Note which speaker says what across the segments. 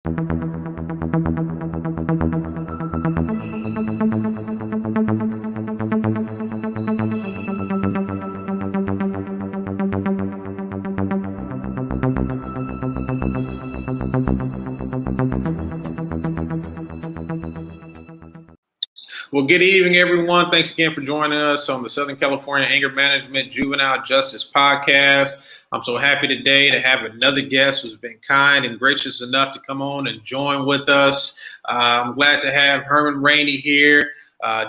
Speaker 1: Well, good evening, everyone. Thanks again for joining us on the Southern California Anger Management Juvenile Justice Podcast. I'm so happy today to have another guest who's been kind and gracious enough to come on and join with us. I'm glad to have Herman Rainey here,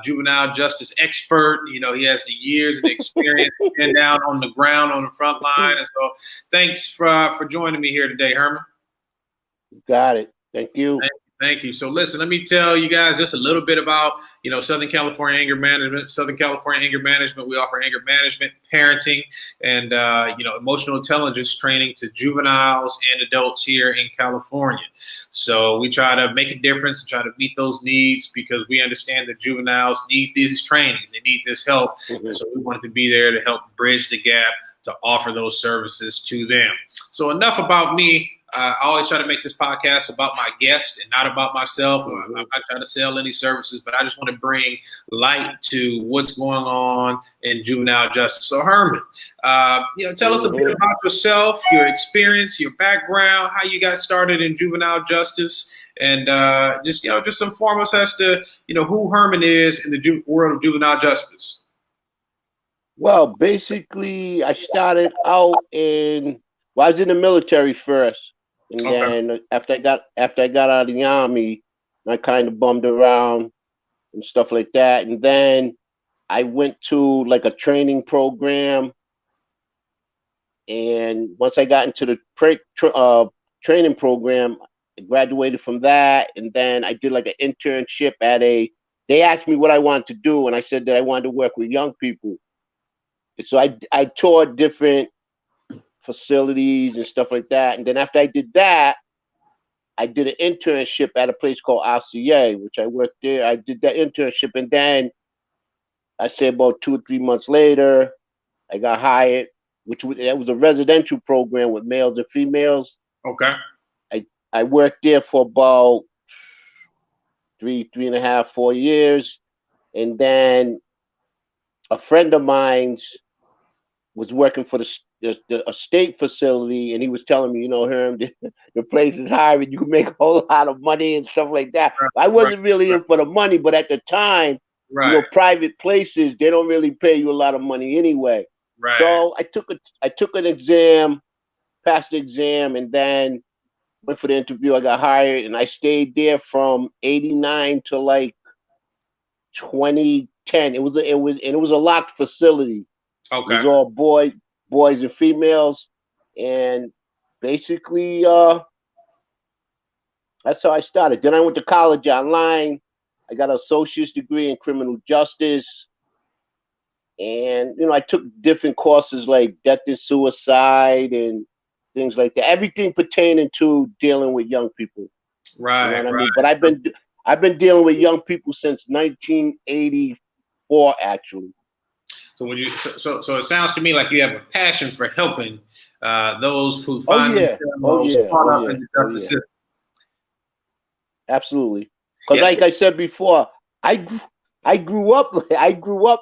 Speaker 1: juvenile justice expert. You know, he has the years and experience been down on the ground on the front line. And so thanks for joining me here today, Herman.
Speaker 2: Got it. Thank you.
Speaker 1: Thank you. So listen, let me tell you guys just a little bit about, Southern California Anger Management. Southern California Anger Management, we offer anger management, parenting, and, emotional intelligence training to juveniles and adults here in California. So we try to make a difference and try to meet those needs because we understand that juveniles need these trainings. They need this help. Mm-hmm. And so we wanted to be there to help bridge the gap to offer those services to them. So enough about me. I always try to make this podcast about my guest and not about myself. I'm not trying to sell any services, but I just want to bring light to what's going on in juvenile justice. So Herman, tell us a bit about yourself, your experience, your background, how you got started in juvenile justice, and just inform us as to, who Herman is in the world of juvenile justice.
Speaker 2: Well, basically, I started out I was in the military first. And then after I got out of the Army, I kind of bummed around and stuff like that. And then I went to like a training program. And once I got into the training program, I graduated from that. And then I did like an internship they asked me what I wanted to do. And I said that I wanted to work with young people. And so I toured different facilities and stuff like that. And then after I did that, I did an internship at a place called RCA, which I worked there. I did that internship, and then I say about 2 or 3 months later, I got hired, that was a residential program with males and females.
Speaker 1: Okay.
Speaker 2: I worked there for about 3.5, 4 years. And then a friend of mine's was working for a state facility, and he was telling me, Herm, the place is hiring, you can make a whole lot of money and stuff like that. I wasn't really in for the money, but at the time, private places, they don't really pay you a lot of money anyway.
Speaker 1: Right.
Speaker 2: So I took an exam, passed the exam, and then went for the interview. I got hired, and I stayed there from 89 to like 2010. It was a locked facility.
Speaker 1: Okay.
Speaker 2: It was all boys and females, and basically that's how I started. Then I went to college online. I got an associate's degree in criminal justice, and I took different courses like death and suicide and things like that. Everything pertaining to dealing with young people.
Speaker 1: Right.
Speaker 2: You know what I mean? But I've been dealing with young people since 1984, actually.
Speaker 1: So it sounds to me like you have a passion for helping those who find themselves caught up in the justice system.
Speaker 2: Absolutely, because like I said before, I grew up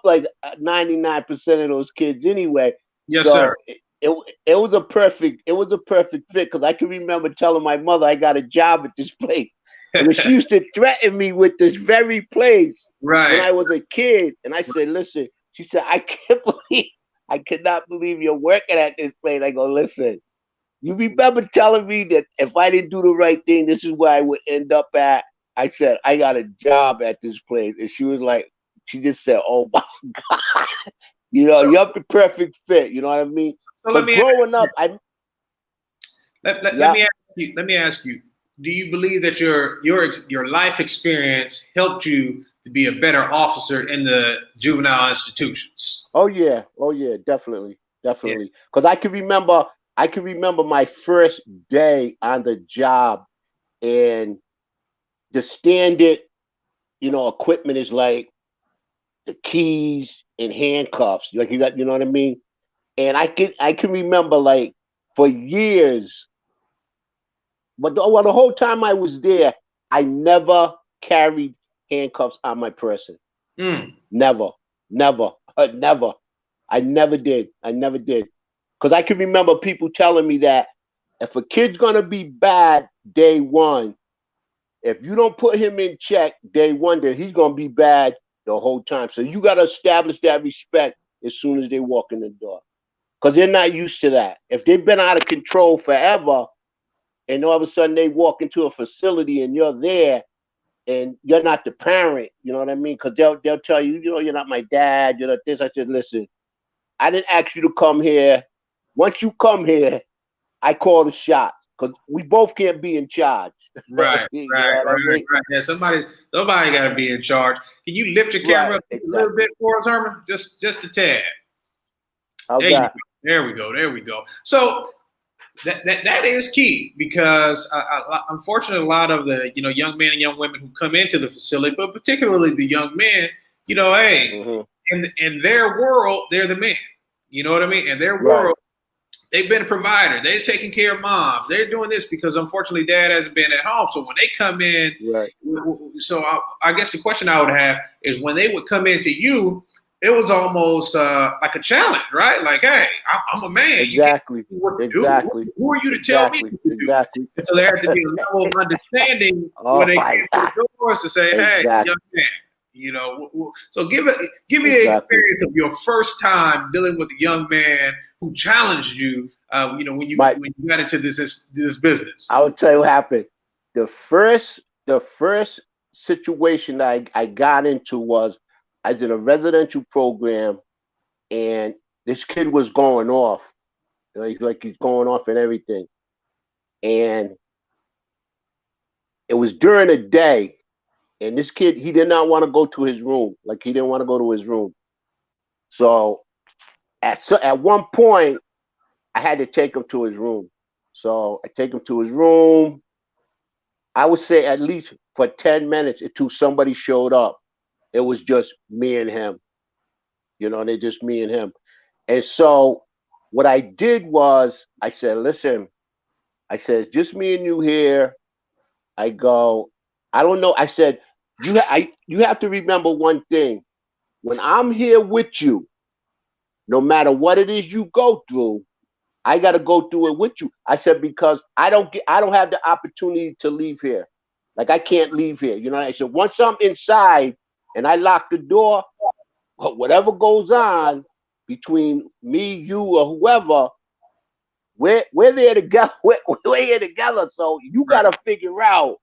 Speaker 2: like 99% of those kids anyway.
Speaker 1: Yes, sir.
Speaker 2: It was a perfect fit because I can remember telling my mother I got a job at this place. And she used to threaten me with this very place when I was a kid, and I said, "Listen." She said, I cannot believe you're working at this place. I go, listen, you remember telling me that if I didn't do the right thing, this is where I would end up at? I said, I got a job at this place. And she was like, she just said, oh my God. You're the perfect fit. You know what I mean?
Speaker 1: So
Speaker 2: let me
Speaker 1: ask you, do you believe that your life experience helped you to be a better officer in the juvenile institutions?
Speaker 2: Oh yeah, definitely. Because I can remember my first day on the job, and the standard, equipment is like the keys and handcuffs. Like you got, you know what I mean? And I can remember like for years, but the whole time I was there, I never carried handcuffs on my person.
Speaker 1: Mm.
Speaker 2: Never, never, never. I never did. I never did. Because I can remember people telling me that if a kid's gonna be bad day one, if you don't put him in check day one, then he's gonna be bad the whole time. So you gotta establish that respect as soon as they walk in the door. Because they're not used to that. If they've been out of control forever, and all of a sudden they walk into a facility and you're there, and you're not the parent, you know what I mean? Because they'll tell you, you're not my dad, you're not this. I said, listen, I didn't ask you to come here. Once you come here, I call the shots because we both can't be in charge.
Speaker 1: Right,
Speaker 2: You know
Speaker 1: right,
Speaker 2: what I mean?
Speaker 1: right. Yeah, somebody got to be in charge. Can you lift your camera
Speaker 2: Right,
Speaker 1: up a little
Speaker 2: exactly.
Speaker 1: bit for us, Herman? Just a tad.
Speaker 2: How's
Speaker 1: There you
Speaker 2: that?
Speaker 1: go. There we go. There we go. So that is key because unfortunately, a lot of the young men and young women who come into the facility, but particularly the young men, hey, in their world, they're the men. You know what I mean? In their
Speaker 2: Right.
Speaker 1: world, they've been a provider. They're taking care of mom. They're doing this because unfortunately dad hasn't been at home. So when they come in,
Speaker 2: Right.
Speaker 1: so I guess the question I would have is when they would come into you, it was almost like a challenge, right? Like, hey, I'm a man.
Speaker 2: Exactly.
Speaker 1: You can't do what to
Speaker 2: Exactly.
Speaker 1: do. Who are you to tell me
Speaker 2: Exactly.
Speaker 1: what to do?
Speaker 2: Exactly.
Speaker 1: And so there had to be a level of understanding
Speaker 2: Oh
Speaker 1: when they
Speaker 2: my
Speaker 1: came to
Speaker 2: God.
Speaker 1: the doors to say, hey,
Speaker 2: Exactly.
Speaker 1: young man. So give me an
Speaker 2: Exactly.
Speaker 1: experience of your first time dealing with a young man who challenged you. When you got into this business.
Speaker 2: I will tell you what happened. The first situation I got into was I was in a residential program, and this kid was going off. He's going off and everything. And it was during the day, and this kid, he did not want to go to his room. Like, he didn't want to go to his room. So at one point, I had to take him to his room. So I take him to his room. I would say at least for 10 minutes until somebody showed up. It was just me and him. They just me and him. And so what I did was I said, listen, I said, just me and you here. I go, I don't know. I said, you have to remember one thing. When I'm here with you, no matter what it is you go through, I got to go through it with you. I said, because I don't have the opportunity to leave here. Like, I can't leave here. I said, once I'm inside and I lock the door, whatever goes on between me, you, or whoever, we're there together. We're here together. So you got to figure out.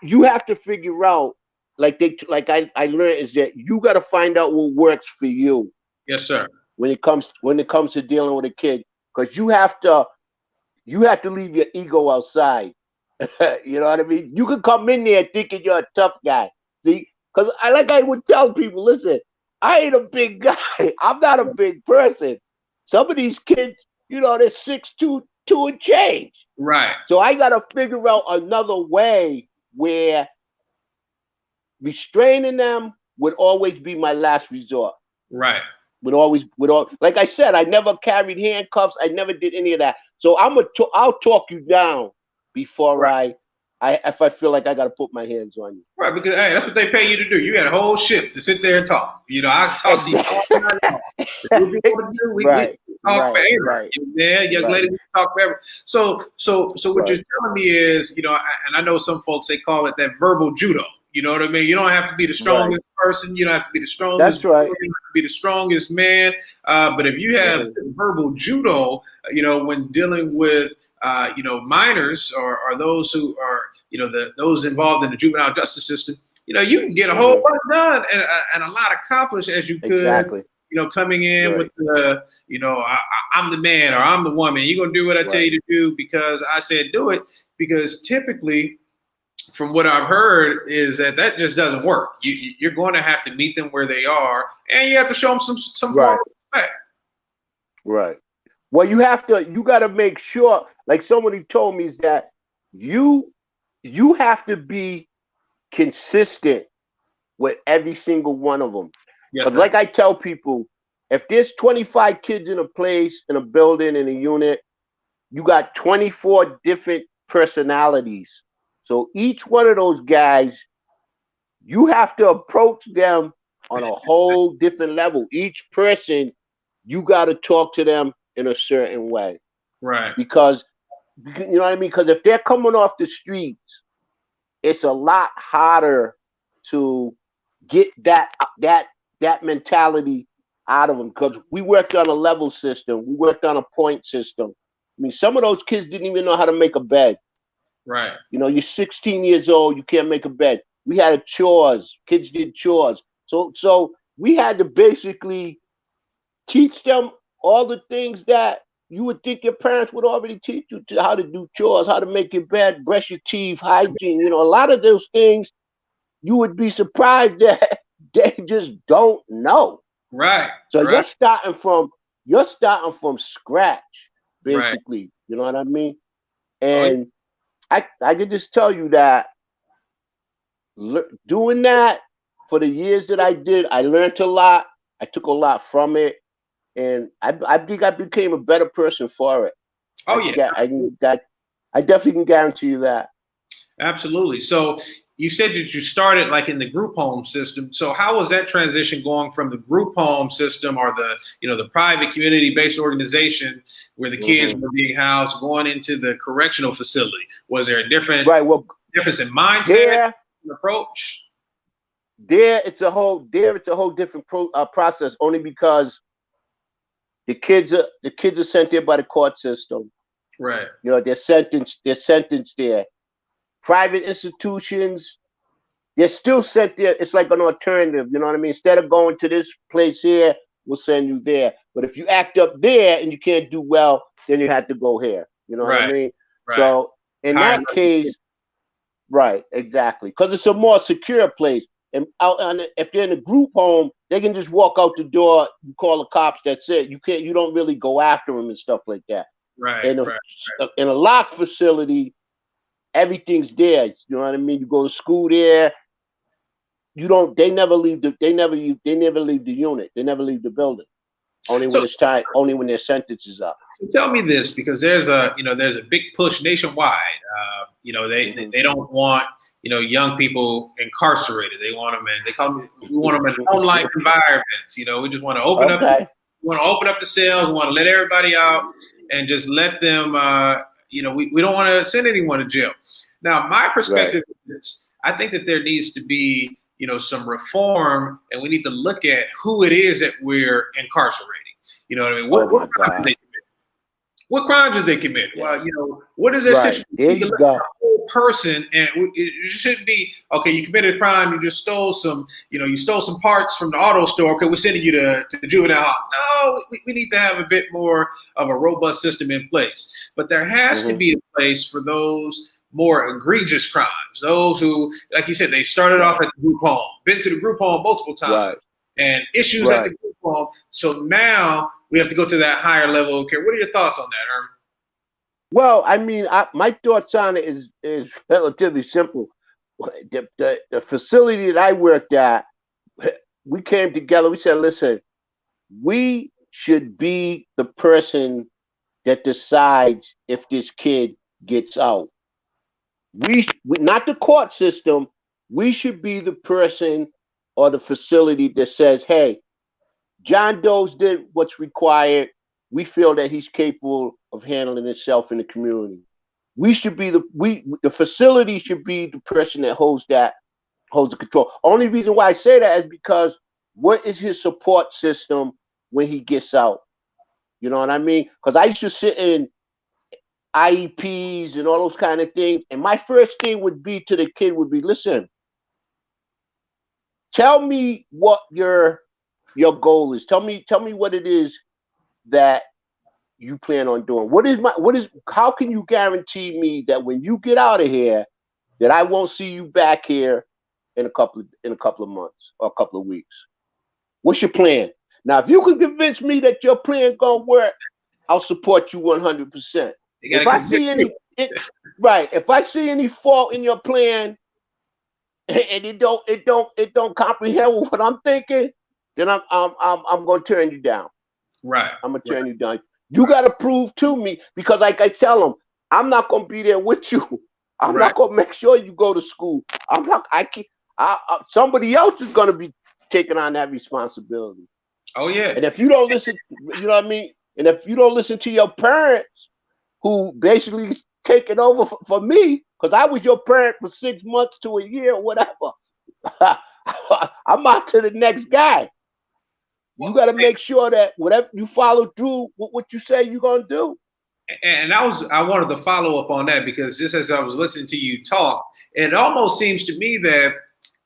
Speaker 2: You have to figure out, I learned, is that you got to find out what works for you.
Speaker 1: Yes, sir.
Speaker 2: When it comes to dealing with a kid, because you have to leave your ego outside. You know what I mean? You can come in there thinking you're a tough guy. See, because I would tell people, listen, I ain't a big guy. I'm not a big person. Some of these kids, they're 6'2", 2 and change.
Speaker 1: Right.
Speaker 2: So I gotta figure out another way where restraining them would always be my last resort.
Speaker 1: Right.
Speaker 2: Like I said, I never carried handcuffs. I never did any of that. So I'll talk you down before if I feel like I got to put my hands on you.
Speaker 1: Right, because hey, that's what they pay you to do. You had a whole shift to sit there and talk. I talk to you all night long. We talk forever.
Speaker 2: Right.
Speaker 1: Yeah, young lady, we talk forever. So what you're telling me is, and I know some folks, they call it that verbal judo. You know what I mean? You don't have to be the strongest person. You don't have to be the strongest.
Speaker 2: That's right.
Speaker 1: You don't have to be the strongest man. But if you have verbal judo, when dealing with minors or those who are those involved in the juvenile justice system, you can get a whole lot done and a lot accomplished as you could.
Speaker 2: Exactly.
Speaker 1: Coming in with the, I'm the man or I'm the woman. You're gonna do what I tell you to do because I said do it. Because typically, from what I've heard, is that just doesn't work. You're going to have to meet them where they are, and you have to show them some form of respect.
Speaker 2: Right. Well, you got to make sure, like somebody told me, is that you have to be consistent with every single one of them. Because like I tell people, if there's 25 kids in a place, in a building, in a unit, you got 24 different personalities. So each one of those guys, you have to approach them on a whole different level. Each person, you got to talk to them in a certain way.
Speaker 1: Right.
Speaker 2: Because, you know what I mean? Because if they're coming off the streets, it's a lot harder to get that mentality out of them. Because we worked on a level system. We worked on a point system. I mean, some of those kids didn't even know how to make a bed.
Speaker 1: Right.
Speaker 2: You know, you're 16 years old, you can't make a bed. We had chores. Kids did chores. So we had to basically teach them all the things that you would think your parents would already teach you, to how to do chores, how to make your bed, brush your teeth, hygiene. You know, a lot of those things you would be surprised that they just don't know.
Speaker 1: Right.
Speaker 2: So
Speaker 1: Right.
Speaker 2: you're starting from scratch,
Speaker 1: Right.
Speaker 2: basically. You know what I mean?
Speaker 1: Oh,
Speaker 2: And I can just tell you that doing that for the years that I did, I learned a lot. I took a lot from it, and I think I became a better person for it.
Speaker 1: oh yeah.
Speaker 2: I definitely can guarantee you that.
Speaker 1: Absolutely. So you said that you started like in the group home system. So how was that transition going from the group home system or the private community based organization where the kids were being housed going into the correctional facility? Was there a difference in mindset and approach?
Speaker 2: It's a whole different process, only because the kids are sent there by the court system.
Speaker 1: Right.
Speaker 2: You know, they're sentenced there. Private institutions, they're still sent there. It's like an alternative. You know what I mean? Instead of going to this place here, we'll send you there. But if you act up there and you can't do well, then you have to go here. You know what I mean?
Speaker 1: Right.
Speaker 2: So in that case, right, exactly, because it's a more secure place. And if they're in a group home, they can just walk out the door. You call the cops. That's it. You don't really go after them and stuff like that.
Speaker 1: Right.
Speaker 2: In a locked facility, everything's there. You know what I mean? You go to school there. They never leave the unit. They never leave the building. Only when it's time. Only when their sentence is up.
Speaker 1: So tell me this, because there's a big push nationwide. They don't want young people incarcerated. They want them we want them in home like environments. We just want to open up. We want to open up the cells. We want to let everybody out and just let them. We don't want to send anyone to jail. Now, my perspective is, I think that there needs to be some reform, and we need to look at who it is that we're incarcerating. You know what I mean? What crimes did they commit?
Speaker 2: Yeah.
Speaker 1: Well, what is their situation?
Speaker 2: There you go.
Speaker 1: The whole person, and it shouldn't be okay. You committed a crime. You just stole some. You stole some parts from the auto store. Okay, we're sending you to the juvenile hall. No, we need to have a bit more of a robust system in place. But there has to be a place for those more egregious crimes. Those who, like you said, they started off at the group home, been to the group home multiple times, and issues at the group home. So now we have to go to that higher level of care. What are your thoughts on that, Herman?
Speaker 2: Well, I mean, my thoughts on it is relatively simple. The facility that I worked at, we came together. We said, listen, we should be the person that decides if this kid gets out. We not the court system. We should be the person or the facility that says, hey, John Doe's did what's required. We feel that he's capable of handling himself in the community. We should be the facility should be the person that holds the control. Only reason why I say that is because what is his support system when he gets out? You know what I mean? Because I used to sit in IEPs and all those kind of things, and my first thing would be to the kid would be, listen, tell me what your goal is. Tell me what it is that you plan on doing. How can you guarantee me that when you get out of here, that I won't see you back here in a couple of months or a couple of weeks? What's your plan? Now, if you can convince me that your plan gonna work, I'll support you 100%. If I see any fault in your plan and it don't comprehend what I'm thinking, then I'm gonna turn you down.
Speaker 1: Right.
Speaker 2: I'm gonna turn you down. You gotta prove to me, because like I tell them, I'm not gonna be there with you. I'm
Speaker 1: Right.
Speaker 2: not gonna make sure you go to school. I'm not. I can't. Somebody else is gonna be taking on that responsibility.
Speaker 1: Oh yeah.
Speaker 2: And if you don't listen, you know what I mean. And if you don't listen to your parents, who basically taking over for me, because I was your parent for 6 months to a year, or whatever. I'm out to the next guy. You
Speaker 1: Well,
Speaker 2: got to make sure that whatever you follow through with what you say you're gonna do.
Speaker 1: and I wanted to follow up on that because just as I was listening to you talk, it almost seems to me that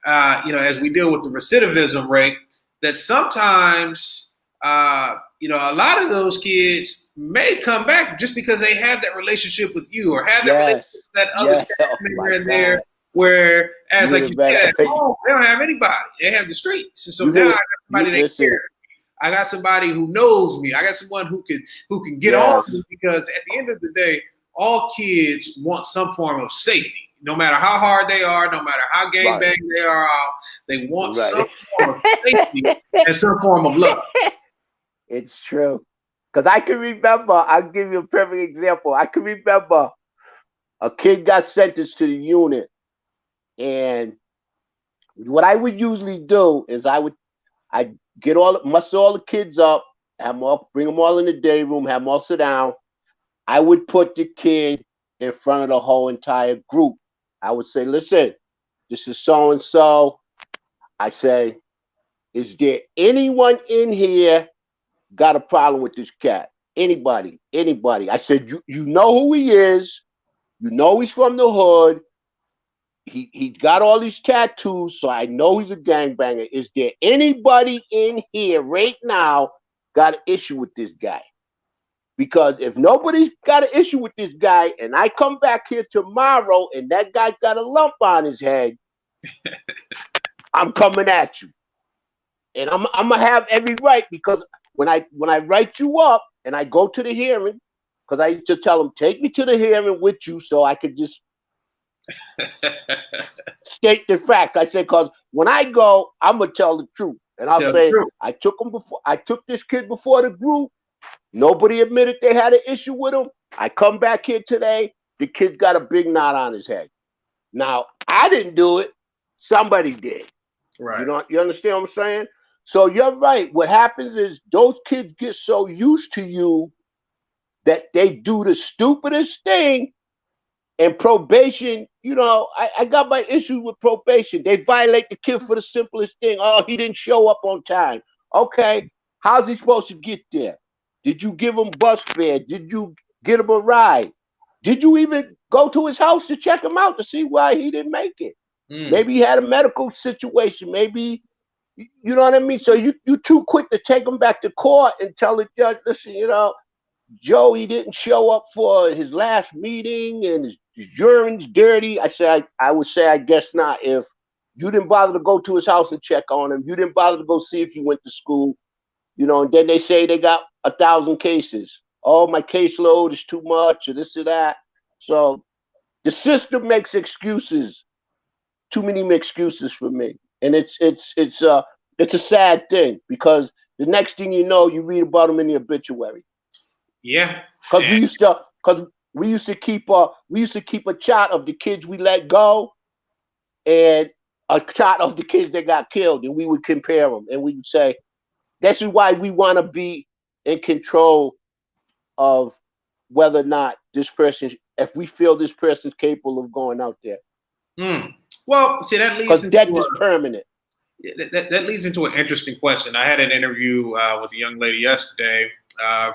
Speaker 1: as we deal with the recidivism rate, that sometimes a lot of those kids may come back just because they have that relationship with you or have that relationship
Speaker 2: Yes,
Speaker 1: with that other
Speaker 2: yes.
Speaker 1: staff
Speaker 2: Oh
Speaker 1: member
Speaker 2: my
Speaker 1: in there.
Speaker 2: God,
Speaker 1: Where, as
Speaker 2: you hit
Speaker 1: like
Speaker 2: it
Speaker 1: you
Speaker 2: right.
Speaker 1: said, at home, they don't have anybody. They have the streets. And so
Speaker 2: You
Speaker 1: now
Speaker 2: hit
Speaker 1: I
Speaker 2: it.
Speaker 1: got
Speaker 2: You
Speaker 1: somebody that
Speaker 2: listen.
Speaker 1: cares. I got somebody who knows me. I got someone who can get on
Speaker 2: Yes,
Speaker 1: me because at the end of the day, all kids want some form of safety. No matter how hard they are, no matter how gang
Speaker 2: right,
Speaker 1: bang they are out, they want some
Speaker 2: right.
Speaker 1: form of safety and some form of love.
Speaker 2: It's true. Because I can remember, I'll give you a perfect example. I can remember a kid got sentenced to the unit. And what I would usually do is I'd muster all the kids up, have them all, bring them all in the day room, have them all sit down. I would put the kid in front of the whole entire group. I would say, listen, this is so and so. I say, is there anyone in here got a problem with this cat? Anybody? Anybody? I said, you know who he is. You know he's from the hood. He got all these tattoos, so I know he's a gangbanger. Is there anybody in here right now got an issue with this guy? Because if nobody's got an issue with this guy, and I come back here tomorrow and that guy's got a lump on his head, I'm coming at you. And I'm gonna have every right, because when I write you up and I go to the hearing, because I used to tell them, take me to the hearing with you so I could just state the fact. I said, because when I go, I'm gonna tell the truth. And I'll
Speaker 1: Tell the
Speaker 2: say,
Speaker 1: truth.
Speaker 2: I took this kid before the group. Nobody admitted they had an issue with him. I come back here today, the kid's got a big knot on his head. Now, I didn't do it. Somebody did.
Speaker 1: Right.
Speaker 2: You understand what I'm saying? So you're right. What happens is those kids get so used to you that they do the stupidest thing. And probation, I got my issues with probation. They violate the kid for the simplest thing. Oh, he didn't show up on time. Okay, how's he supposed to get there? Did you give him bus fare? Did you get him a ride? Did you even go to his house to check him out to see why he didn't make it?
Speaker 1: Mm.
Speaker 2: Maybe he had a medical situation. Maybe, you know what I mean? So you too quick to take him back to court and tell the judge, listen, Joey didn't show up for his last meeting and his urine's dirty. I would say, I guess not. If you didn't bother to go to his house and check on him, you didn't bother to go see if he went to school, and then they say they got 1,000 cases. Oh, my caseload is too much, or this or that. So the system makes excuses, too many excuses for me, and it's a sad thing, because the next thing you know, you read about him in the obituary.
Speaker 1: Yeah.
Speaker 2: Because
Speaker 1: And
Speaker 2: we used to keep a chart of the kids we let go, and a chart of the kids that got killed, and we would compare them, and we would say, this is why we want to be in control of whether or not this person, if we feel this person's capable of going out there,
Speaker 1: mm. Well, see,
Speaker 2: because death is permanent.
Speaker 1: that leads into an interesting question. I had an interview with a young lady yesterday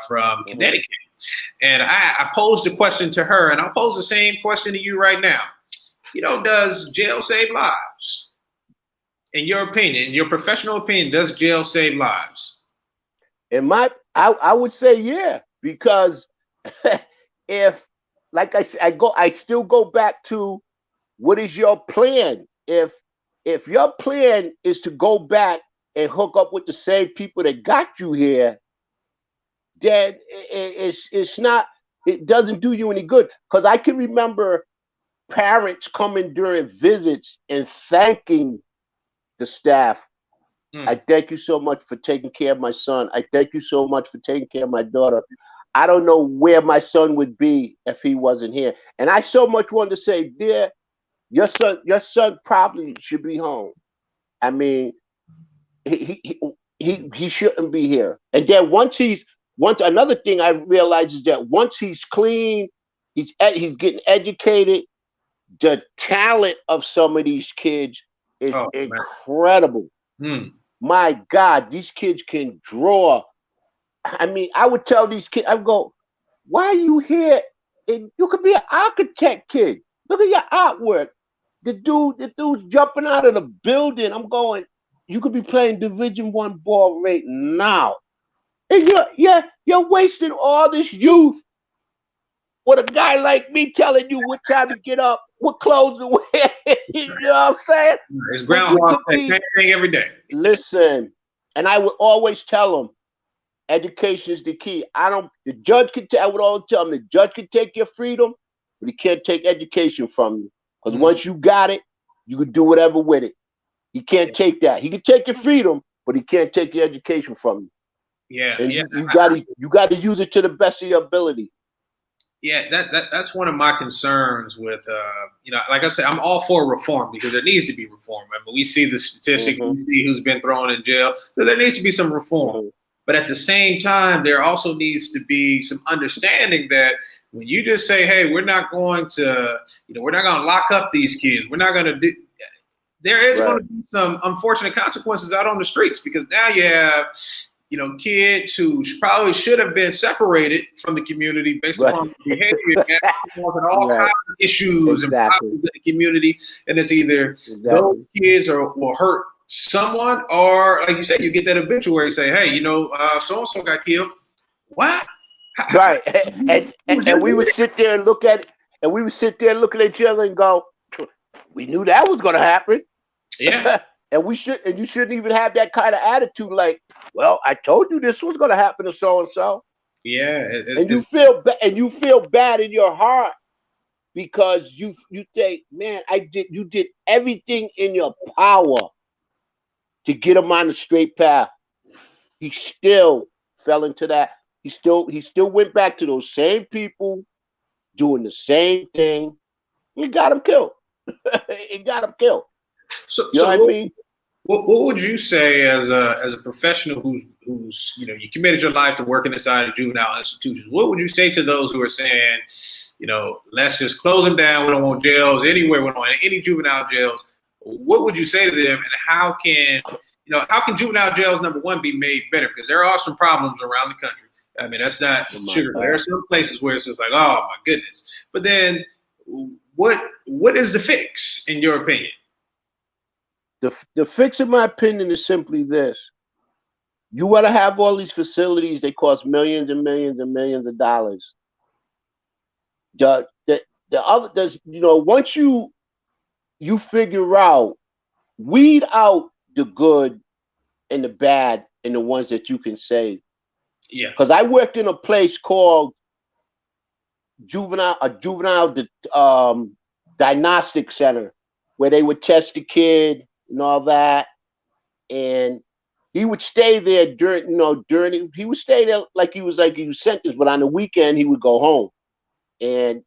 Speaker 1: from Connecticut, and I posed a question to her, and I'll pose the same question to you right now. Does jail save lives? In your opinion, in your professional opinion, does jail save lives?
Speaker 2: I would say yeah, because if, like I said, I still go back to, what is your plan? If your plan is to go back and hook up with the same people that got you here, then it's not, it doesn't do you any good. Because I can remember parents coming during visits and thanking the staff. I thank you so much for taking care of my son. I thank you so much for taking care of my daughter. I don't know where my son would be if he wasn't here. And I so much want to say, dear, your son probably should be home. I mean, he shouldn't be here. And then once another thing I realize is that once he's clean, he's getting educated. The talent of some of these kids is
Speaker 1: Oh,
Speaker 2: incredible.
Speaker 1: man.
Speaker 2: My God, these kids can draw. I mean, I would tell these kids, I would go, why are you here? And you could be an architect, kid. Look at your artwork. The dude's jumping out of the building. I'm going, you could be playing Division 1 ball right now. And you're wasting all this youth with a guy like me telling you what time to get up, what clothes to wear. You know what I'm saying?
Speaker 1: It's Groundhog Day, same thing every day.
Speaker 2: Listen, and I would always tell them, education is the key. The judge can I would always tell them, the judge can take your freedom, but he can't take education from you. Because once you got it, you can do whatever with it. He can't take that. He can take your freedom, but he can't take your education from you.
Speaker 1: Yeah,
Speaker 2: and
Speaker 1: yeah.
Speaker 2: You gotta use it to the best of your ability.
Speaker 1: Yeah, that's one of my concerns with, like I said, I'm all for reform because there needs to be reform. I mean, we see the statistics, we see who's been thrown in jail, so there needs to be some reform. But at the same time, there also needs to be some understanding that when you just say, hey, we're not going to lock up these kids, we're not going to do, there is going to be some unfortunate consequences out on the streets because now you have, kids who probably should have been separated from the community based upon behavior and all kinds of issues and problems in the community. And it's either those kids will hurt someone, or like you said, you get that obituary say, hey, so-and-so got killed. What?
Speaker 2: Right. And we would sit there and look at it, and we would sit there looking at each other and go, we knew that was going to happen.
Speaker 1: Yeah.
Speaker 2: And you shouldn't even have that kind of attitude like, well, I told you this was going to happen to so-and-so.
Speaker 1: Yeah.
Speaker 2: You feel bad in your heart because you think, man, you did everything in your power to get him on the straight path. He still fell into that. He still went back to those same people doing the same thing. He got him killed.
Speaker 1: So,
Speaker 2: you know what I mean?
Speaker 1: What would you say as a professional who's you committed your life to working inside of juvenile institutions? What would you say to those who are saying, let's just close them down? We don't want jails anywhere. We don't want any juvenile jails. What would you say to them, and how can juvenile jails, number one, be made better? Because there are some problems around the country. I mean, that's not sugar. There are some places where it's just like, oh my goodness. But then, what is the fix in your opinion?
Speaker 2: The fix, in my opinion, is simply this: you want to have all these facilities. They cost millions and millions and millions of dollars. Once you figure out, weed out the good and the bad and the ones that you can save.
Speaker 1: Yeah.
Speaker 2: Because I worked in a place called juvenile diagnostic center where they would test the kid and all that, and he would stay there he would stay there like he was sentenced, but on the weekend he would go home. And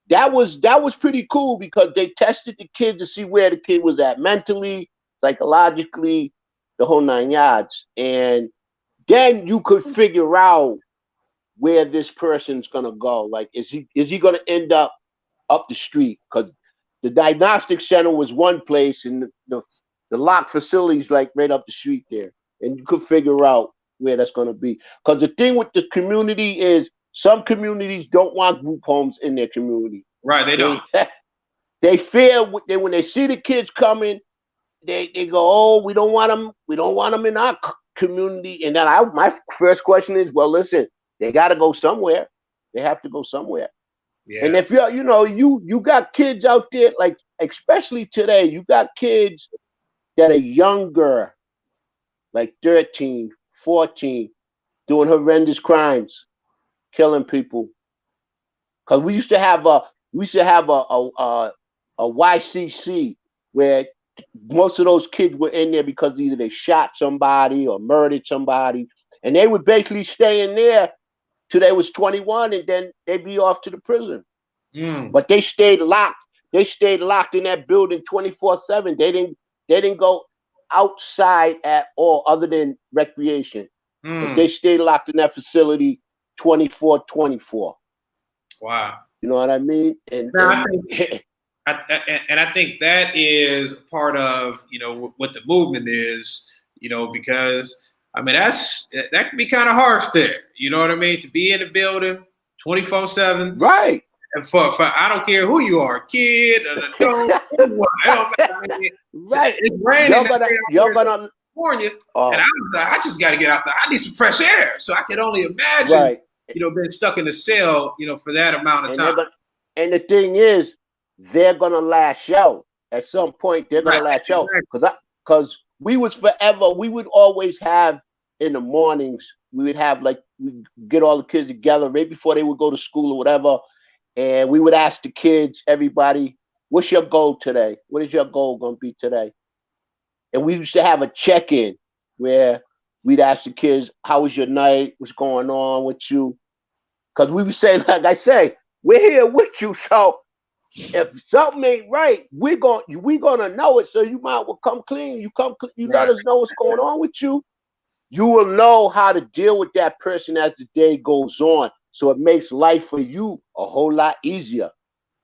Speaker 2: that was pretty cool because they tested the kid to see where the kid was at mentally, psychologically, the whole 9 yards. And then you could figure out where this person's gonna go. Like, is he gonna end up the street? Because the diagnostic center was one place, and the locked facilities like right up the street there, and you could figure out where that's gonna be. Because the thing with the community is, some communities don't want group homes in their community.
Speaker 1: Right, they don't.
Speaker 2: They fear when they see the kids coming, they go, oh, we don't want them. We don't want them in our community. And then my first question is, well, listen, they got to go somewhere. They have to go somewhere. Yeah. And if you got kids out there, like especially today, you got kids that are younger, like 13, 14, doing horrendous crimes, killing people. Because we used to have a YCC where most of those kids were in there because either they shot somebody or murdered somebody, and they would basically stay in there till they was 21, and then they'd be off to the prison.
Speaker 1: Mm.
Speaker 2: But they stayed locked. They stayed locked in that building 24/7. They didn't go outside at all, other than recreation. But they stayed locked in that facility 24/24.
Speaker 1: Wow.
Speaker 2: You know what I mean?
Speaker 1: I think that is part of, you know, what the movement is, you know, because I mean that can be kind of harsh there. You know what I mean? To be in the building 24/7.
Speaker 2: Right.
Speaker 1: And for I don't care who you are, kid, an adult, anyone, it don't matter. I mean,
Speaker 2: Right.
Speaker 1: It's raining.
Speaker 2: You're gonna
Speaker 1: California, and I just got to get out there. I need some fresh air. So I can only imagine, you know, being stuck in a cell, you know, for that amount of time.
Speaker 2: And the thing is, they're gonna lash out at some point. They're gonna lash out because we would always have in the mornings. We would have we get all the kids together right before they would go to school or whatever, and we would ask the kids, everybody, what's your goal today? What is your goal gonna be today? And we used to have a check-in where we'd ask the kids, how was your night? What's going on with you? Because we would say, like I say, we're here with you. So if something ain't right, we're gonna know it. So you might well come clean. You let us know what's going on with you. You will know how to deal with that person as the day goes on. So it makes life for you a whole lot easier.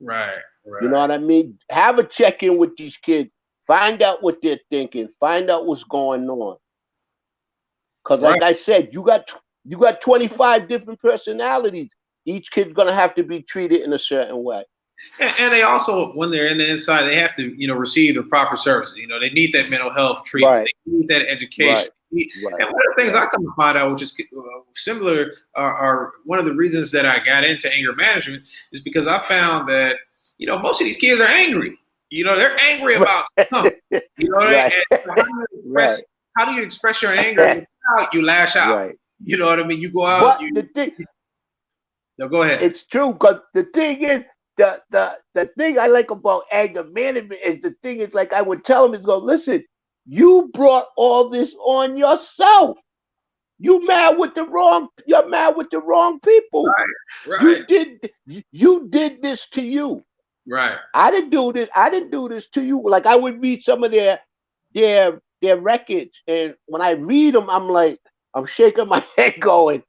Speaker 1: Right.
Speaker 2: You know what I mean? Have a check-in with these kids. Find out what they're thinking. Find out what's going on. Because like I said, you got 25 different personalities. Each kid's gonna have to be treated in a certain way.
Speaker 1: And they also, when they're in the inside, they have to, you know, receive the proper services. You know, they need that mental health treatment. They need that education. And one of the things I come to find out, which is similar, are one of the reasons that I got into anger management is because I found that, you know, most of these kids are angry. You know, they're angry about something. You know, and how do you express your anger? You lash out. You know what I mean? You go out. No, go ahead.
Speaker 2: It's true, because the thing is, the thing I like about anger management is the thing is, like I would tell them, is go, listen, you brought all this on yourself. You're mad with the wrong people.
Speaker 1: Right.
Speaker 2: You did this to you.
Speaker 1: Right.
Speaker 2: I didn't do this to you. Like I would read some of their records, and when I read them, I'm shaking my head going,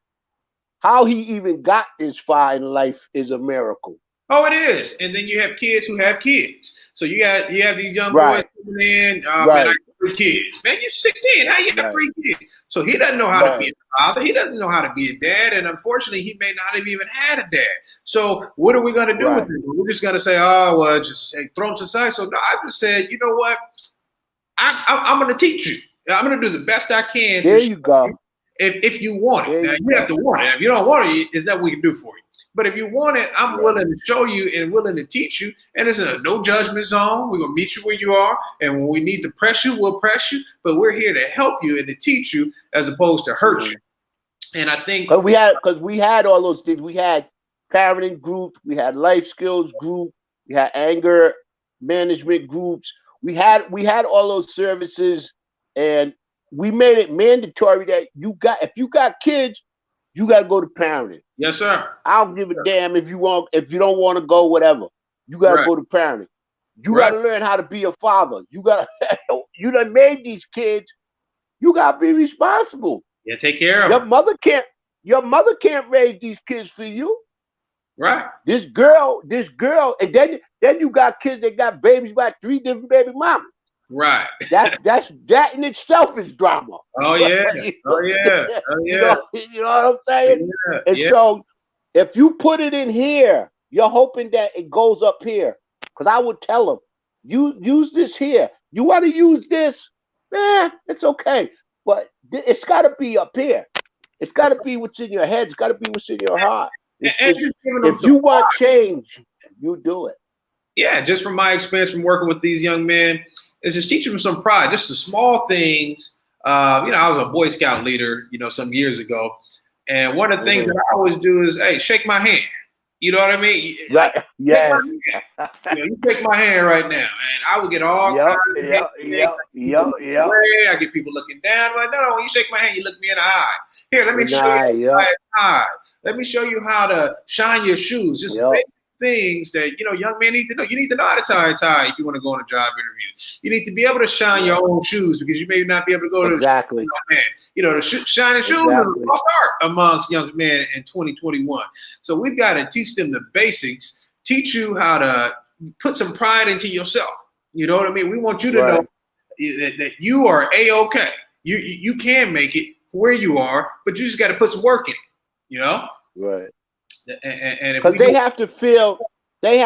Speaker 2: how he even got this far in life is a miracle.
Speaker 1: Oh, it is. And then you have kids who have kids. So you have these young boys coming in. Man, I got 3 kids. Man, you're 16. How you have 3 kids? So he doesn't know how to be a father. He doesn't know how to be a dad. And unfortunately, he may not have even had a dad. So what are we going to do with him? We're just going to say, oh, well, just throw him to the side. So no, I just said, you know what? I'm going to teach you. I'm going to do the best I can.
Speaker 2: There you go.
Speaker 1: If you want it. Now, you have to want it. If you don't want it, it's nothing we can do for you. But if you want it, I'm willing to show you and willing to teach you. And it's a no judgment zone. We're going to meet you where you are. And when we need to press you, we'll press you. But we're here to help you and to teach you as opposed to hurt you. And I think
Speaker 2: because we had all those things. We had parenting groups. We had life skills group. We had anger management groups. We had all those services, and we made it mandatory that if you got kids, you got to go to parenting.
Speaker 1: Yes, sir.
Speaker 2: I don't give a damn if you don't want to go, whatever. You got to go to parenting. You got to learn how to be a father. You done made these kids. You got to be responsible.
Speaker 1: Yeah, take care of
Speaker 2: your
Speaker 1: them.
Speaker 2: Your mother can't raise these kids for you.
Speaker 1: Right.
Speaker 2: This girl, and then you got kids that got babies by 3 different baby mamas.
Speaker 1: Right.
Speaker 2: That in itself is drama.
Speaker 1: Oh yeah. Oh yeah. Oh yeah.
Speaker 2: You know what I'm saying?
Speaker 1: Yeah.
Speaker 2: And so if you put it in here, you're hoping that it goes up here. Because I would tell them, you use this here. You want to use this? It's okay. But it's got to be up here. It's got to be what's in your head. It's got to be what's in your heart. If you want change, you do it.
Speaker 1: Yeah, just from my experience from working with these young men, is just teaching them some pride, just the small things. I was a Boy Scout leader, some years ago. And one of the things that I always do is, hey, shake my hand. You know what I mean?
Speaker 2: Right.
Speaker 1: Like,
Speaker 2: Yes.
Speaker 1: you take my hand right now, and I would get all
Speaker 2: Yep.
Speaker 1: kinds of hate.
Speaker 2: Yep.
Speaker 1: People
Speaker 2: Yep. Yep.
Speaker 1: looking
Speaker 2: Yep.
Speaker 1: away. I get people looking down. I'm like, no, when you shake my hand, you look me in the eye. Here, let me show
Speaker 2: Nah.
Speaker 1: you how
Speaker 2: Yep.
Speaker 1: to tie. Let me show you how to shine your shoes. Just
Speaker 2: Yep.
Speaker 1: basic things that young men need to know. You need to know how to tie a tie if you want to go on a job interview. You need to be able to shine your own shoes because you may not be able to go to
Speaker 2: Exactly.
Speaker 1: the shining shoes is a
Speaker 2: Exactly.
Speaker 1: lost art amongst young men in 2021. So we've got to teach them the basics, teach you how to put some pride into yourself. You know what I mean? We want you to know that you are A-OK. You can make it where you are, but you just got to put some work in it, you know?
Speaker 2: Right.
Speaker 1: And if
Speaker 2: Because they have to feel that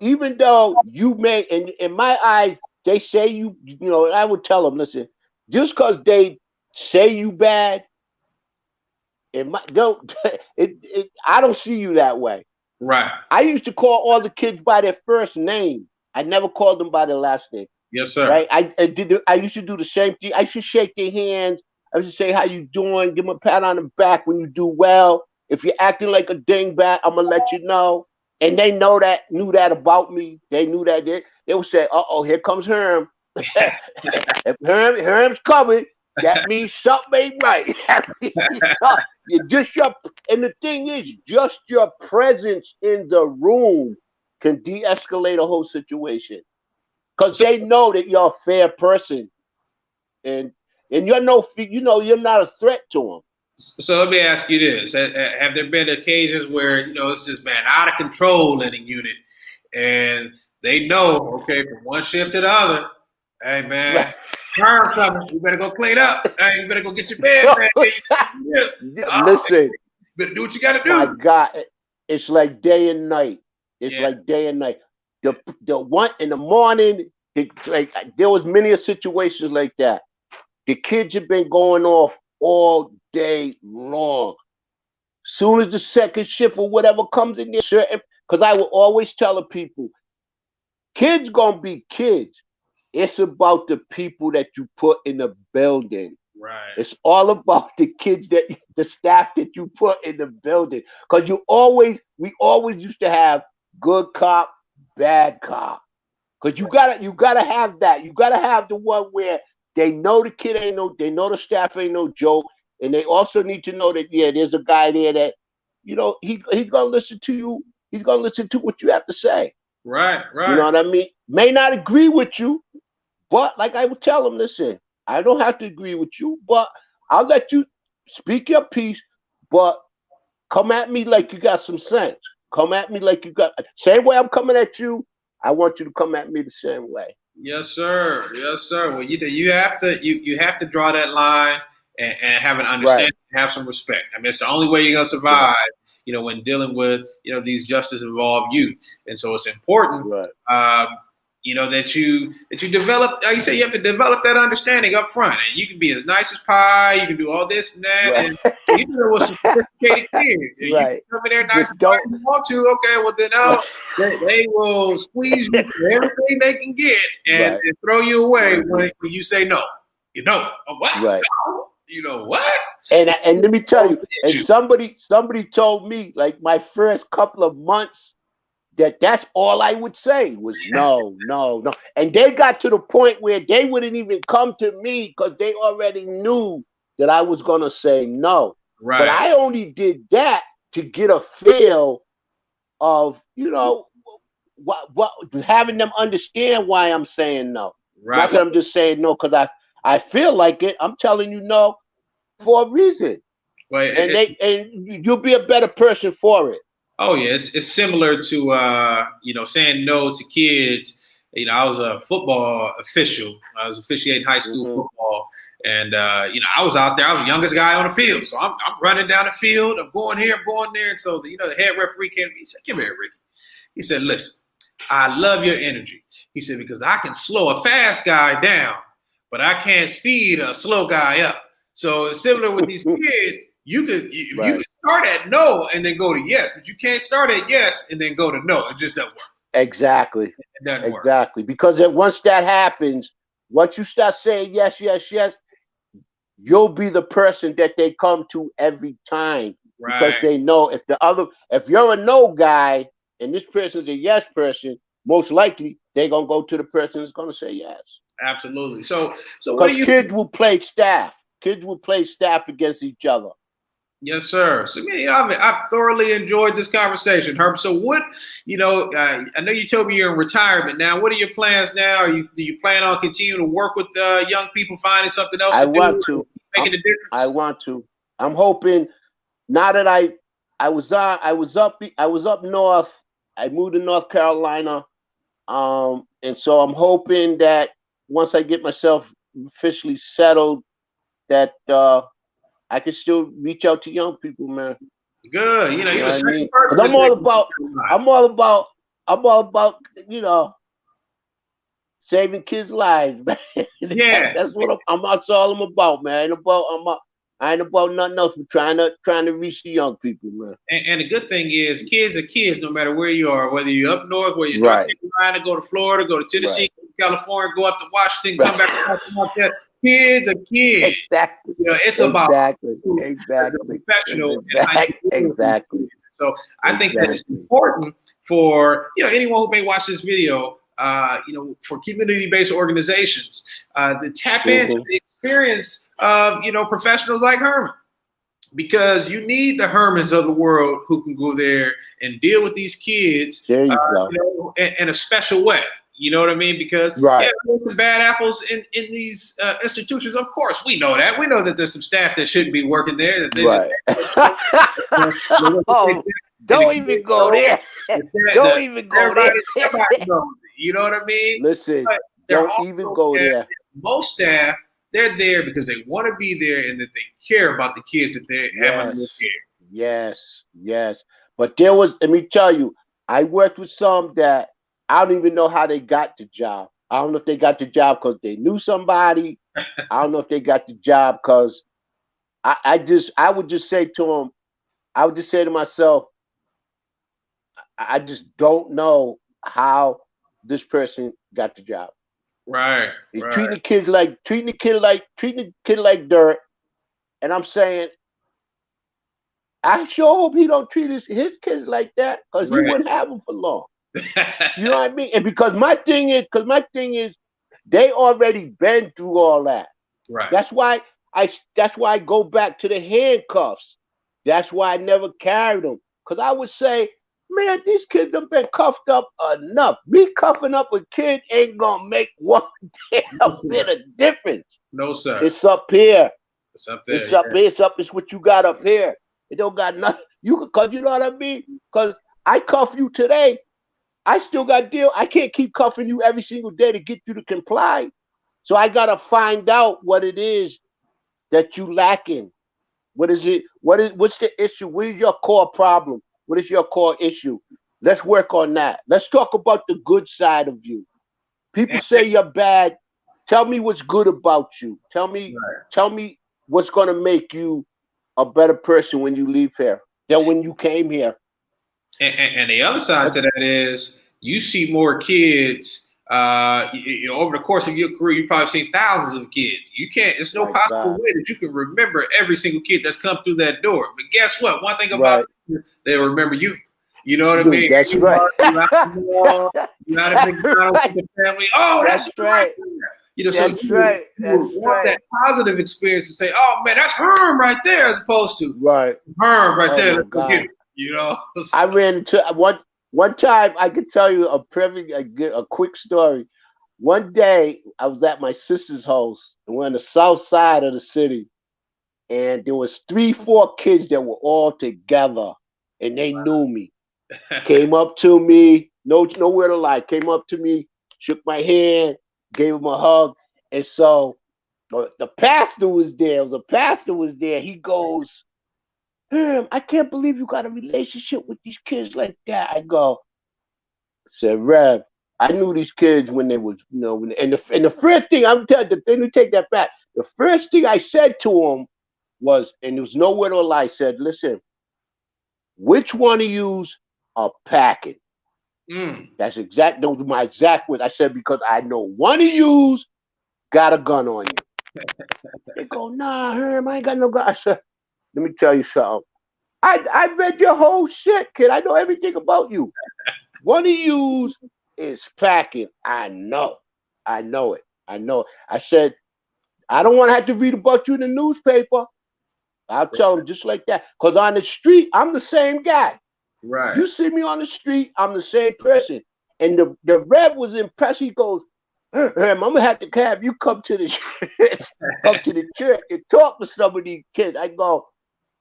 Speaker 2: even though you may, in my eyes, they say I would tell them, listen, just because they say you bad, I don't see you that way.
Speaker 1: Right.
Speaker 2: I used to call all the kids by their first name. I never called them by their last name.
Speaker 1: Yes, sir.
Speaker 2: Right? I used to do the same thing. I used to shake their hands. I used to say, how you doing? Give them a pat on the back when you do well. If you're acting like a dingbat, I'm going to let you know. And they knew that about me. They knew that. They would say, uh-oh, here comes Herm. If Herm's coming, that means something ain't right. And the thing is, just your presence in the room can de-escalate a whole situation. Because they know that you're a fair person. And you're you're not a threat to them.
Speaker 1: So let me ask you this: have there been occasions where it's just out of control in a unit, and they know, okay, from one shift to the other, hey man, Herm coming, you better go clean up. Hey, you better go get your bed, man.
Speaker 2: Listen,
Speaker 1: you better do what you got to do.
Speaker 2: My God, it's like day and night. It's like day and night. The one in the morning, there was many situations like that. The kids have been going off all day long. Soon as the second shift or whatever comes in there, because I will always tell the people, kids gonna be kids. It's about the people that you put in the building.
Speaker 1: Right.
Speaker 2: It's all about the kids the staff that you put in the building. Because we always used to have good cop, bad cop. Because you gotta have that. You gotta have the one where they know the kid they know the staff ain't no joke, and they also need to know that there's a guy there that he's gonna listen to you. He's gonna listen to what you have to say.
Speaker 1: Right.
Speaker 2: You know what I mean? May not agree with you, but like I would tell him, listen, I don't have to agree with you, but I'll let you speak your piece, but come at me like you got some sense. Come at me like you got same way I'm coming at you. I want you to come at me the same way.
Speaker 1: Yes, sir. Yes, sir. Well, you have to draw that line and have an understanding, have some respect. I mean, it's the only way you're gonna survive. When dealing with these justice-involved youth, and so it's important. That you develop. Like you say, you have to develop that understanding up front, and you can be as nice as pie. You can do all this and that, and you deal with some sophisticated kids. And you can come in there nice and pie if you want to. Okay, well then they will squeeze you for everything they can get and throw you away when you say no. What?
Speaker 2: Right.
Speaker 1: No. You know what?
Speaker 2: And let me tell you, and somebody told me like my first couple of months. That's all I would say was no. And they got to the point where they wouldn't even come to me because they already knew that I was going to say no.
Speaker 1: Right.
Speaker 2: But I only did that to get a feel of, what having them understand why I'm saying no.
Speaker 1: Right.
Speaker 2: Not that I'm just saying no because I feel like it. I'm telling you no for a reason.
Speaker 1: Well,
Speaker 2: and you'll be a better person for it.
Speaker 1: Oh yeah, it's similar to saying no to kids. I was a football official. I was officiating high school football, and I was out there. I was the youngest guy on the field, so I'm running down the field. I'm going here, I'm going there, and so the head referee came to me. He said, "Come here, Ricky." He said, "Listen, I love your energy." He said, "Because I can slow a fast guy down, but I can't speed a slow guy up." So it's similar with these kids. You can start at no and then go to yes, but you can't start at yes and then go to no. It just doesn't work.
Speaker 2: Exactly.
Speaker 1: It doesn't work.
Speaker 2: Exactly. Because once that happens, once you start saying yes, you'll be the person that they come to every time, because
Speaker 1: Right.
Speaker 2: they know if you're a no guy and this person's a yes person, most likely they're gonna go to the person that's gonna say yes.
Speaker 1: Absolutely. So what do
Speaker 2: Because
Speaker 1: you?
Speaker 2: kids will play staff. Kids will play staff against each other.
Speaker 1: Yes, sir. So, man, I've thoroughly enjoyed this conversation, Herb. So, what, I know you told me you're in retirement now. What are your plans now? Do you plan on continuing to work with young people, finding something else
Speaker 2: I
Speaker 1: to
Speaker 2: want
Speaker 1: do,
Speaker 2: to.
Speaker 1: making a
Speaker 2: I
Speaker 1: difference?
Speaker 2: want to. I'm hoping now that I was up north. I moved to North Carolina. And so I'm hoping that once I get myself officially settled, that I can still reach out to young people, man.
Speaker 1: Good.
Speaker 2: You
Speaker 1: You're
Speaker 2: know
Speaker 1: the
Speaker 2: what I
Speaker 1: second
Speaker 2: mean? Because
Speaker 1: person
Speaker 2: I'm all about, I'm all about, you know, saving kids' lives, man.
Speaker 1: Yeah.
Speaker 2: That's what that's all I'm about, man. I ain't about nothing else but trying to reach the young people, man.
Speaker 1: And the good thing is, kids are kids no matter where you are, whether you're up north, whether you're North
Speaker 2: Right,
Speaker 1: Carolina, go to Florida, go to Tennessee,
Speaker 2: right,
Speaker 1: go to California, go up to Washington, come
Speaker 2: right.
Speaker 1: back. Kids are kids.
Speaker 2: Exactly,
Speaker 1: It's about
Speaker 2: exactly,
Speaker 1: you as a
Speaker 2: exactly,
Speaker 1: professional and how you deal with these
Speaker 2: exactly,
Speaker 1: kids. So I think that it's
Speaker 2: exactly.
Speaker 1: important for anyone who may watch this video, for community-based organizations to tap into
Speaker 2: Hmm.
Speaker 1: the experience of professionals like Herman, because you need the Hermans of the world who can go there and deal with these kids,
Speaker 2: There you go.
Speaker 1: in a special way. You know what I mean? Because
Speaker 2: Right.
Speaker 1: there's some bad apples in these institutions. Of course, we know that. We know that there's some staff that shouldn't be working there. That they just
Speaker 2: Right.
Speaker 1: and
Speaker 2: Oh,
Speaker 1: the
Speaker 2: don't even
Speaker 1: kids
Speaker 2: go
Speaker 1: know,
Speaker 2: there. Don't even go there.
Speaker 1: everybody knows it. You know what I mean?
Speaker 2: Listen,
Speaker 1: But they're
Speaker 2: don't even
Speaker 1: also
Speaker 2: go there.
Speaker 1: most staff, they're there because they want to be there and that they care about the kids that they have under
Speaker 2: Yes,
Speaker 1: their care.
Speaker 2: yes, yes. But let me tell you, I worked with some that I don't even know how they got the job. I don't know if they got the job because they knew somebody. I don't know if they got the job because I would just say to them, I would just say to myself, I just don't know how this person got the job.
Speaker 1: Right,
Speaker 2: He's
Speaker 1: right,
Speaker 2: treating the kid like dirt. And I'm saying, I sure hope he don't treat his kids like that, because he
Speaker 1: right,
Speaker 2: wouldn't have them for long. You know what I mean? And because my thing is, they already been through all that.
Speaker 1: right.
Speaker 2: That's why I go back to the handcuffs. That's why I never carried them. Because I would say, man, these kids have been cuffed up enough. Me cuffing up a kid ain't gonna make one damn
Speaker 1: No,
Speaker 2: bit
Speaker 1: sir.
Speaker 2: of difference.
Speaker 1: No, sir.
Speaker 2: It's up here.
Speaker 1: It's up there.
Speaker 2: It's up here. It's what you got up here. It don't got nothing. Cause you know what I mean? Cause I cuff you today. I still got deal. I can't keep cuffing you every single day to get you to comply. So I gotta find out what it is that you lacking. What is it? What's the issue? What is your core problem? What is your core issue? Let's work on that. Let's talk about the good side of you. People
Speaker 1: And,
Speaker 2: say you're bad. Tell me what's good about you.
Speaker 1: right.
Speaker 2: Tell me what's gonna make you a better person when you leave here than when you came here.
Speaker 1: And the other side to that is you see more kids. Over the course of your career, you've probably seen thousands of kids. You can't. There's no
Speaker 2: My
Speaker 1: possible
Speaker 2: God.
Speaker 1: way that you can remember every single kid that's come through that door. But guess what? One thing about
Speaker 2: Right.
Speaker 1: it, they'll remember you. You know what I
Speaker 2: You.
Speaker 1: mean?
Speaker 2: That's
Speaker 1: You
Speaker 2: right.
Speaker 1: are, you out the mall, you out of
Speaker 2: That's
Speaker 1: McDonald's
Speaker 2: right.
Speaker 1: with the family. Oh,
Speaker 2: That's
Speaker 1: that's right
Speaker 2: right.
Speaker 1: there. So
Speaker 2: That's right.
Speaker 1: you
Speaker 2: That's
Speaker 1: would want
Speaker 2: right.
Speaker 1: that positive experience to say, "Oh man, that's Herm right there," as opposed to
Speaker 2: Right.
Speaker 1: Herm right
Speaker 2: Oh
Speaker 1: there.
Speaker 2: my
Speaker 1: Let's go get
Speaker 2: God.
Speaker 1: it. You know.
Speaker 2: I ran into one time. I could tell you a quick story. One day I was at my sister's house, and we're on the south side of the city, and there was 3, 4 kids that were all together, and they knew me. Came up to me, nowhere to lie. Came up to me, shook my hand, gave him a hug, and so the pastor was there. The pastor was there. He goes, I can't believe you got a relationship with these kids like that. I go, I said, Rev, I knew these kids when they was, and the first thing I'm telling the thing to take that back. The first thing I said to him was, and there was nowhere to lie. I said, listen, which one of yous are packing?
Speaker 1: Mm.
Speaker 2: Those were my exact words. I said, because I know one of yous got a gun on you. They go, nah, Herm, I ain't got no guy. I said, let me tell you something. I read your whole shit, kid. I know everything about you. One of yous is packing. I know. I know it. I know it. I said, I don't want to have to read about you in the newspaper. I'll tell them just like that. Because on the street, I'm the same guy.
Speaker 1: Right.
Speaker 2: You see me on the street, I'm the same person. And the Rev was impressed. He goes, Herm, I'm gonna have to have you come to the church, come to the church and talk to some of these kids. I go,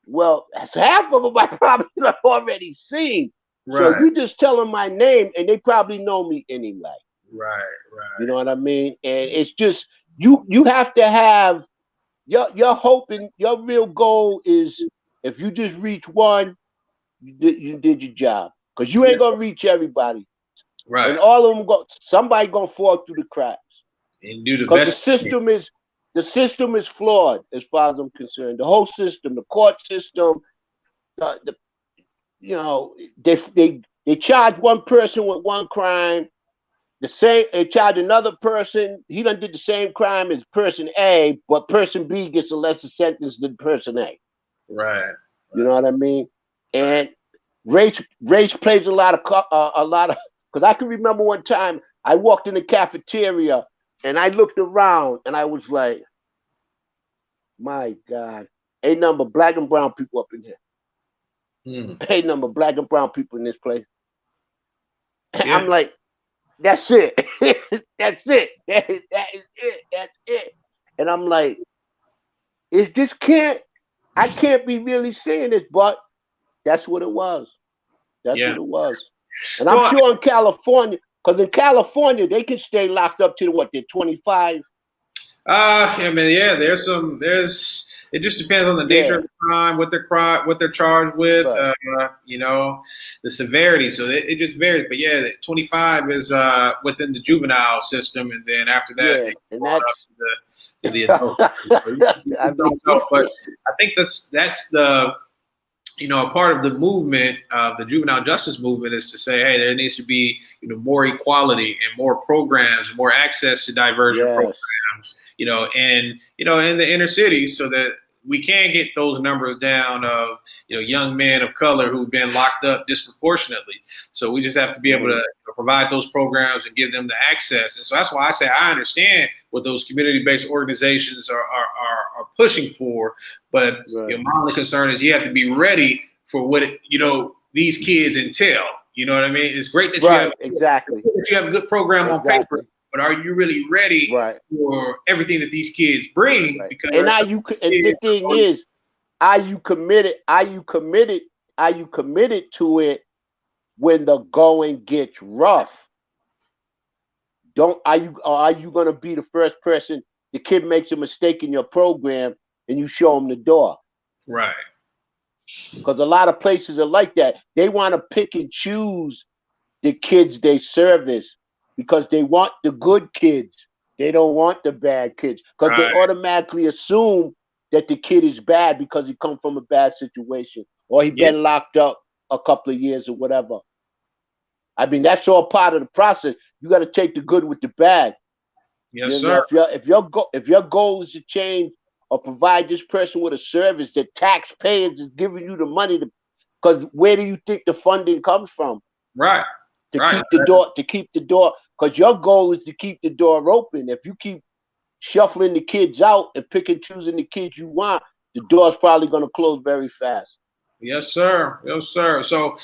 Speaker 2: well, that's half of them I probably have already seen. So
Speaker 1: Right.
Speaker 2: you just tell them my name and they probably know me anyway.
Speaker 1: Right.
Speaker 2: You
Speaker 1: Right.
Speaker 2: know what I mean? And it's just you have to have your hope and your real goal is if you just reach one, you did your job. Cause you ain't gonna reach everybody. And
Speaker 1: Right.
Speaker 2: all of them somebody gonna fall through the cracks.
Speaker 1: And do the
Speaker 2: Because
Speaker 1: best.
Speaker 2: the system is flawed as far as I'm concerned. The whole system, the court system, the you know, they charge one person with one crime, they charge another person, he done did the same crime as person A, but person B gets a lesser sentence than person A.
Speaker 1: Right.
Speaker 2: You know what I mean?
Speaker 1: Right.
Speaker 2: And race plays a lot of because I can remember one time I walked in the cafeteria and I looked around and I was like, my God, ain't number black and brown people up in here.
Speaker 1: Mm.
Speaker 2: Ain't number black and brown people in this place.
Speaker 1: Yeah.
Speaker 2: I'm like, that's it. That's it. That is it. That's it. And I'm like, is this I can't be really saying this, but that's what it was. That's
Speaker 1: Yeah.
Speaker 2: what it was. And I'm
Speaker 1: Well,
Speaker 2: sure in California, because in California they can stay locked up to what they're 25.
Speaker 1: I mean, yeah, it just depends on the nature
Speaker 2: Yeah,
Speaker 1: of the crime, what they're charged with,
Speaker 2: right.
Speaker 1: you know, the severity. So it just varies. But yeah, 25 is within the juvenile system, and then after that,
Speaker 2: Yeah,
Speaker 1: they
Speaker 2: and
Speaker 1: go on up
Speaker 2: that's
Speaker 1: to the adult. So you can
Speaker 2: I
Speaker 1: adult
Speaker 2: mean,
Speaker 1: help, but I think that's the a part of the movement, the juvenile justice movement, is to say, hey, there needs to be more equality and more programs, more access to diversion
Speaker 2: yes,
Speaker 1: programs, and in the inner cities, so that we can get those numbers down of young men of color who've been locked up disproportionately. So we just have to be able to provide those programs and give them the access. And so that's why I say I understand what those community-based organizations are pushing for. But
Speaker 2: right,
Speaker 1: my only concern is you have to be ready for what these kids entail. You know what I mean? It's great that
Speaker 2: right, exactly,
Speaker 1: you have a good program on paper,
Speaker 2: exactly,
Speaker 1: but are you really ready
Speaker 2: right,
Speaker 1: for everything that these kids bring?
Speaker 2: right.
Speaker 1: Because there
Speaker 2: And
Speaker 1: are
Speaker 2: now
Speaker 1: some
Speaker 2: and the
Speaker 1: kids.
Speaker 2: thing is, are you committed? Are you committed? Are you committed to it when the going gets rough? Don't are you gonna be the first person the kid makes a mistake in your program and you show him the door?
Speaker 1: Right.
Speaker 2: Because a lot of places are like that. They want to pick and choose the kids they service because they want the good kids. They don't want the bad kids because they
Speaker 1: Right.
Speaker 2: automatically assume that the kid is bad because he come from a bad situation or he
Speaker 1: Yeah.
Speaker 2: been locked up a couple of years or whatever. I mean, that's all part of the process. You got to take the good with the bad.
Speaker 1: Yes,
Speaker 2: You know,
Speaker 1: sir.
Speaker 2: if your goal is to change or provide this person with a service that taxpayers is giving you the money to, because where do you think the funding comes from
Speaker 1: Right.
Speaker 2: to
Speaker 1: Right.
Speaker 2: keep the door? Because your goal is to keep the door open. If you keep shuffling the kids out and pick and choosing the kids you want, the door's probably going to close very fast.
Speaker 1: Yes, sir. Yes, sir. So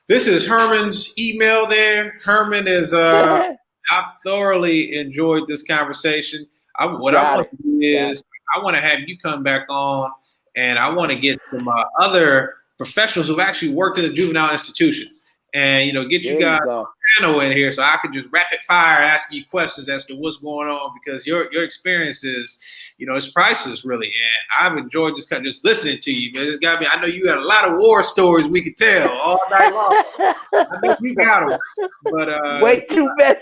Speaker 1: this is Herman's email there. Herman is I've thoroughly enjoyed this conversation. What I
Speaker 2: Got
Speaker 1: want
Speaker 2: it.
Speaker 1: to do is I want to have you come back on, and I want to get some other professionals who've actually worked in the juvenile institutions, and get you
Speaker 2: There you
Speaker 1: guys
Speaker 2: go.
Speaker 1: panel in here so I could just rapid fire ask you questions as to what's going on, because your experience is, it's priceless, really. And I've enjoyed just listening to you, man. It's got me. I know you got a lot of war stories we could tell all night long. I know you got them, but
Speaker 2: Way too many.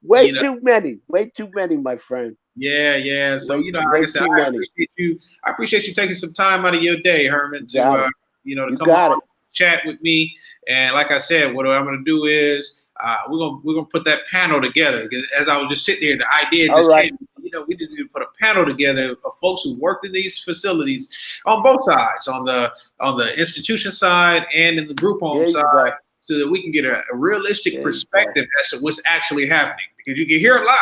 Speaker 2: Way
Speaker 1: you know,
Speaker 2: too many. Way too many, my friend.
Speaker 1: yeah. So like I
Speaker 2: Way
Speaker 1: said,
Speaker 2: too
Speaker 1: I
Speaker 2: many.
Speaker 1: appreciate you. I appreciate you taking some time out of your day, Herman,
Speaker 2: You
Speaker 1: to
Speaker 2: got it.
Speaker 1: to
Speaker 2: You
Speaker 1: come
Speaker 2: got
Speaker 1: on
Speaker 2: it.
Speaker 1: chat with me. And like I said, what I'm going to do is we're gonna put that panel together, because as I was just sitting there, the idea
Speaker 2: All
Speaker 1: just
Speaker 2: right.
Speaker 1: came. we just need to put a panel together of folks who worked in these facilities on both sides, on the institution side and in the group home side, so that we can get a realistic perspective as to what's actually happening. Because you can hear a lot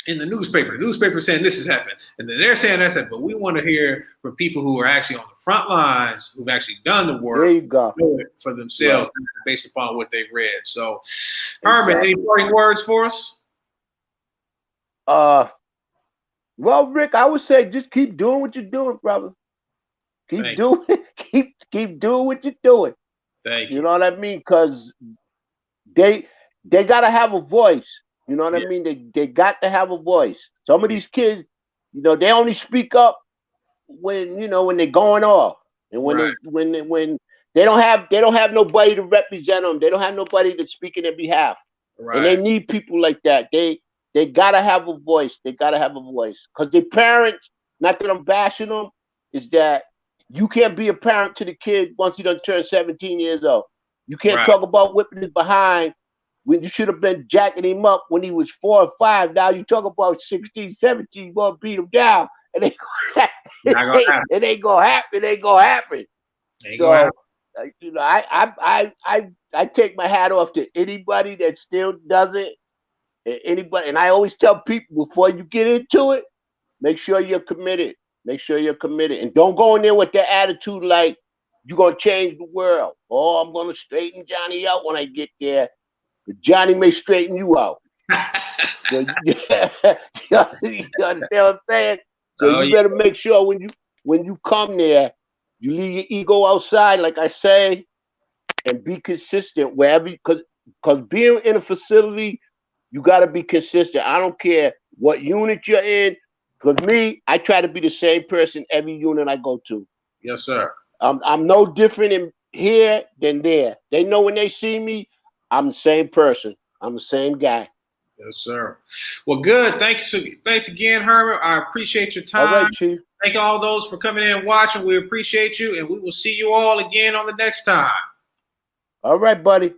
Speaker 1: in the newspaper. The newspaper saying this is happening, and then they're saying that's happening. But we want to hear from people who are actually on the front lines, who've actually done the work, know it for themselves, based upon what they've read. So, Herman, any parting words for us?
Speaker 2: Well, Rick, I would say just keep doing what you're doing, brother. Keep doing what you're doing.
Speaker 1: Thank you.
Speaker 2: You know what I mean? Because they gotta have a voice. You know what I mean? They got to have a voice. Some of these kids, they only speak up when they're going off, and when they don't have nobody to represent them. They don't have nobody to speak in their behalf, and they need people like that. They gotta have a voice. They gotta have a voice, because their parents. Not that I'm bashing them, is that you can't be a parent to the kid once he done turned 17 years old. You can't talk about whipping his behind when you should have been jacking him up when he was 4 or 5. Now you talk about 16, 17, you gonna beat him down. It ain't gonna happen. It ain't gonna happen. So, I take my hat off to anybody that still does it. Anybody, and I always tell people, before you get into it, make sure you're committed. Make sure you're committed, and don't go in there with that attitude like you're gonna change the world. Oh, I'm gonna straighten Johnny out when I get there. But Johnny may straighten you out. So, you understand what I'm saying? So you better make sure when you come there, you leave your ego outside, like I say, and be consistent wherever. Because being in a facility, you got to be consistent. I don't care what unit you're in. Because me, I try to be the same person every unit I go to.
Speaker 1: Yes, sir.
Speaker 2: I'm no different in here than there. They know when they see me, I'm the same person. I'm the same guy.
Speaker 1: Yes, sir. Well, good. Thanks again, Herman. I appreciate your time.
Speaker 2: All right, Chief.
Speaker 1: Thank all those for coming in and watching. We appreciate you, and we will see you all again on the next time.
Speaker 2: All right, buddy.